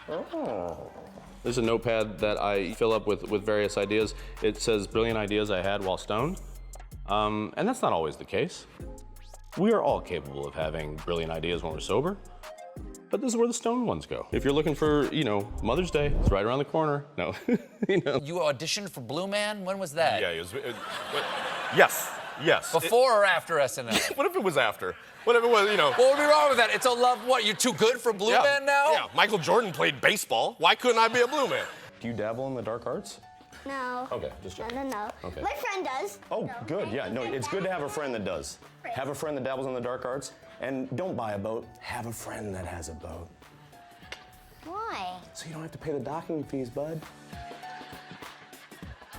Oh. There's a notepad that I fill up with various ideas. It says brilliant ideas I had while stoned. And that's not always the case. We are all capable of having brilliant ideas when we're sober, but this is where the stoned ones go. If you're looking for, Mother's Day, it's right around the corner. No, You auditioned for Blue Man? When was that? Yeah, yes. Before or after SNL? What if it was after? What if it was, What would be wrong with that? It's a love, what, you're too good for Blue Man now? Yeah, Michael Jordan played baseball. Why couldn't I be a Blue Man? Do you dabble in the dark arts? No. Okay, just checking. No. Okay. My friend does. Oh, good, yeah. No, it's good to have a friend that does. Have a friend that dabbles in the dark arts, and don't buy a boat. Have a friend that has a boat. Why? So you don't have to pay the docking fees, bud.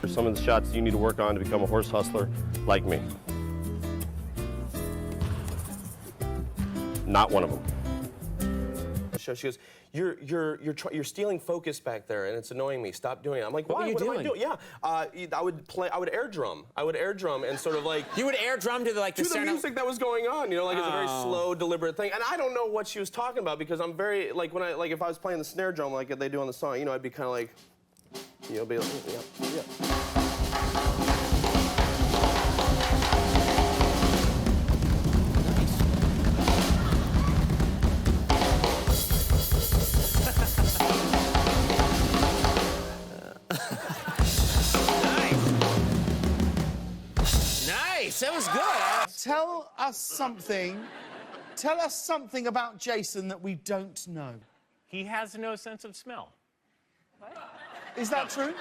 There's some of the shots you need to work on to become a horse hustler like me. Not one of them. She goes, you're stealing focus back there, and it's annoying me. Stop doing it. I'm like, why? What Am I doing? Yeah, I would air drum. and sort of like. You would air drum to the music that was going on. It's a very slow, deliberate thing. And I don't know what she was talking about because I'm very if I was playing the snare drum like they do on the song, I'd be kind of like, be like, yeah. That was good. Tell us something about Jason that we don't know. He has no sense of smell. Is that true?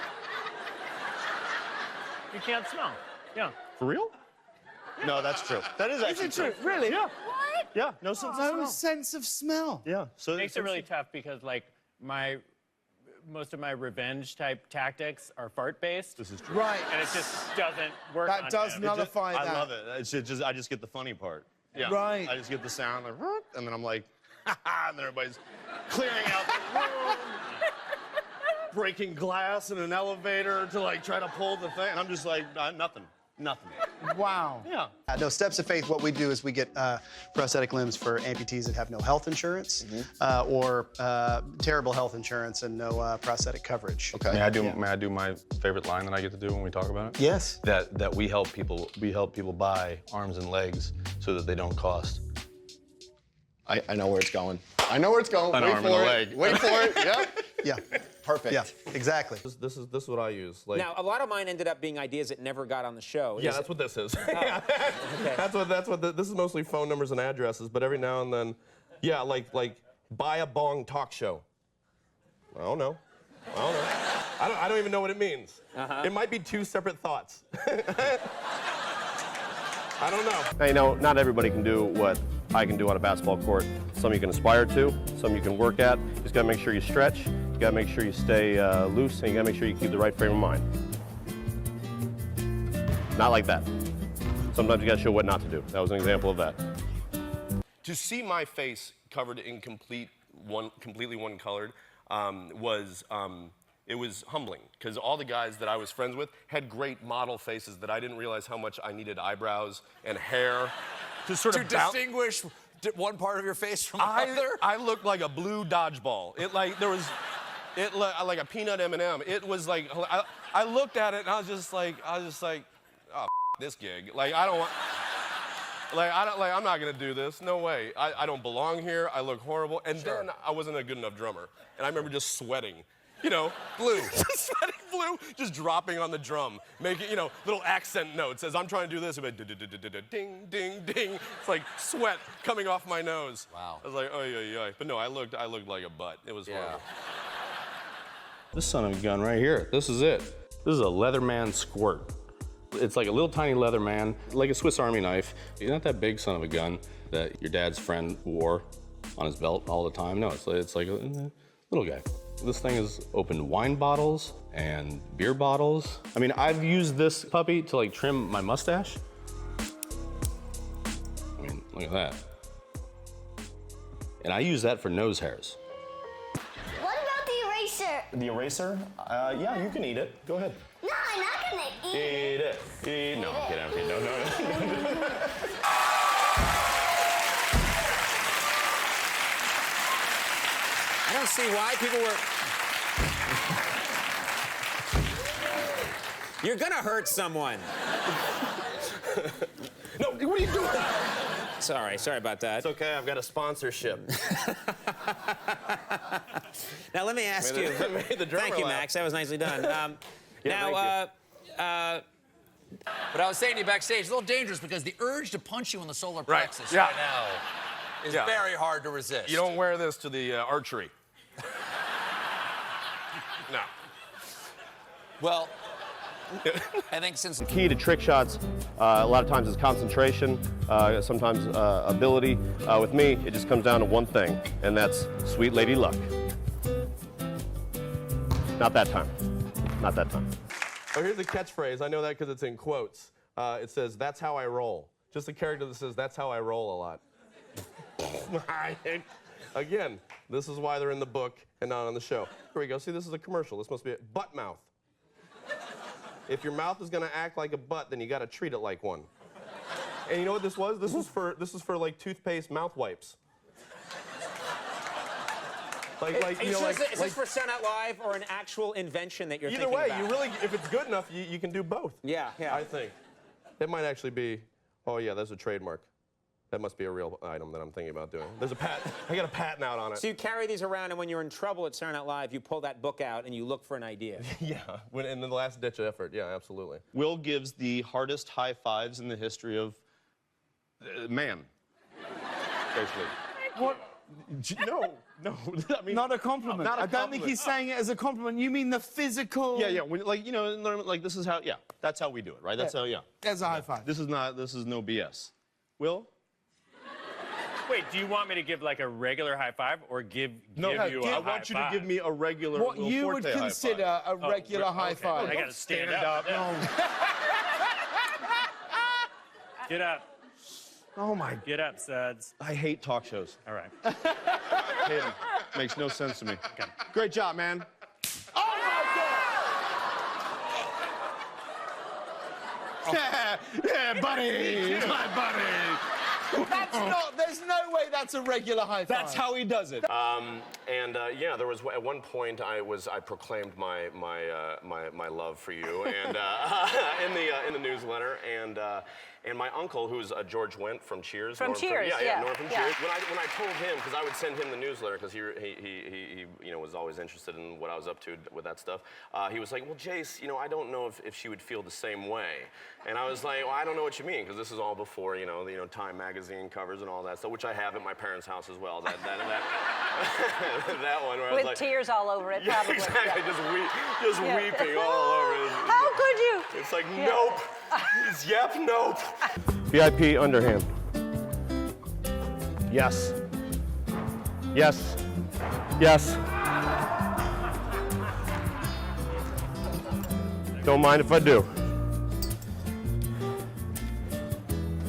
You can't smell. Yeah. For real? No, that's true. That is actually Is it true? Really? Yeah. What? Yeah, no sense of smell. No sense of smell. Yeah. So It makes it really tough because, most of my revenge type tactics are fart based. This is true. Right. And it just doesn't work. That on does him. nullify that. I love it. I just get the funny part. Yeah. Right. I just get the sound like, and then I'm like, ha ha, and then everybody's clearing out the room, breaking glass in an elevator to try to pull the thing, and I'm just like, nothing. Wow. Yeah. No, Steps of Faith, what we do is we get prosthetic limbs for amputees that have no health insurance or terrible health insurance and no prosthetic coverage. Okay. May I do my favorite line that I get to do when we talk about it? Yes. That we help people buy arms and legs so that they don't cost. I know where it's going. I know where it's going. An arm and a leg. Wait for it. Yeah. Yeah. Perfect. Yeah, exactly. This is what I use. Now, a lot of mine ended up being ideas that never got on the show. Yeah, that's what this is. Yeah. Okay. This is mostly phone numbers and addresses, but every now and then, yeah, like buy a bong talk show. I don't know. I don't even know what it means. It might be two separate thoughts. I don't know. Now, not everybody can do what I can do on a basketball court. Some you can aspire to, some you can work at. You just gotta make sure you stretch, you gotta make sure you stay loose, and you gotta make sure you keep the right frame of mind. Not like that. Sometimes you gotta show what not to do. That was an example of that. To see my face covered in completely one-colored it was humbling, because all the guys that I was friends with had great model faces that I didn't realize how much I needed eyebrows and hair to sort of distinguish one part of your face from another? I looked like a blue dodgeball. Like a peanut M&M. It was like, I looked at it and I was just like, oh, this gig. I don't want. I'm not gonna do this. No way. I don't belong here. I look horrible. And then I wasn't a good enough drummer. And I remember just sweating. Blue. Just sweating blue, just dropping on the drum, making, little accent notes. As I'm trying to do this, it went ding, ding, ding. It's like sweat coming off my nose. Wow. I was like, oy. But no, I looked like a butt. It was horrible. This son of a gun right here, this is it. This is a Leatherman squirt. It's like a little tiny Leatherman, like a Swiss Army knife. You're not that big son of a gun that your dad's friend wore on his belt all the time. No, it's like a little guy. This thing has opened wine bottles and beer bottles. I mean, I've used this puppy to trim my mustache. I mean, look at that. And I use that for nose hairs. What about the eraser? The eraser? Yeah, you can eat it. Go ahead. No, I'm not gonna eat Eat it. No, get out of here. No. don't see why people were. You're gonna hurt someone. No, what are you doing? Sorry about that. It's okay, I've got a sponsorship. Now let me ask you. Made the drummer Thank you, laugh. Max. That was nicely done. But I was saying to you backstage, it's a little dangerous because the urge to punch you in the solar Right. plexus Yeah. right now is very hard to resist. You don't wear this to the archery. No. Well, I think since The key to trick shots, a lot of times, is concentration, sometimes ability. With me, it just comes down to one thing, and that's sweet lady luck. Not that time. Not that time. Oh, here's a catchphrase. I know that because it's in quotes. It says, "That's how I roll." Just a character that says, "That's how I roll" a lot. Again, this is why they're in the book and not on the show. Here we go. See, this is a commercial. This must be it. Butt mouth. If your mouth is gonna act like a butt, then you gotta treat it like one. And you know what this was? This is for like toothpaste mouth wipes. Is this for Saturday Night Live or an actual invention that you're either thinking way, about? you really, if it's good enough, you can do both. Yeah. I think. It might actually be, oh yeah, there's a trademark. That must be a real item that I'm thinking about doing. There's a patent. I got a patent out on it. So you carry these around, and when you're in trouble at Saturday Night Live, you pull that book out and you look for an idea. Yeah, in the last ditch effort. Yeah, absolutely. Will gives the hardest high fives in the history of man. Basically. What? No. I mean, Not a compliment. Not a I don't think compliment. he's saying it as a compliment. You mean the physical? Yeah. When, like this is how. Yeah, that's how we do it, right? That's how. Yeah. As a high five. This is no BS. Will? Wait, do you want me to give like a regular high five or give you I a high want you to five? give me a regular. What Will you would Forte high consider five. a regular high okay. five. I gotta stand up. Get up. Oh my. Get up, Suds. I hate talk shows. All right. Hate 'em. Makes no sense to me. Great job, man. Oh Yeah, buddy. My buddy. That's not. There's no way that's a regular high five. That's how he does it. Yeah, there was at one point I proclaimed my love for you, and in the newsletter, and my uncle, who's George Wendt from Cheers. From Norm Cheers, Norm from yeah. Cheers. When I told him, because I would send him the newsletter, because he was always interested in what I was up to with that stuff. He was like, well, Jace, I don't know if she would feel the same way. And I was like, well, I don't know what you mean, because this is all before Time magazine covers and all that stuff, which I have at my parents' house as well. That one where I was With like, tears all over it, yeah, probably. exactly, Yeah. just weeping all over it. How could you? It's like, nope. Yep, nope. VIP underhand. Yes. Yes. Yes. Don't mind if I do.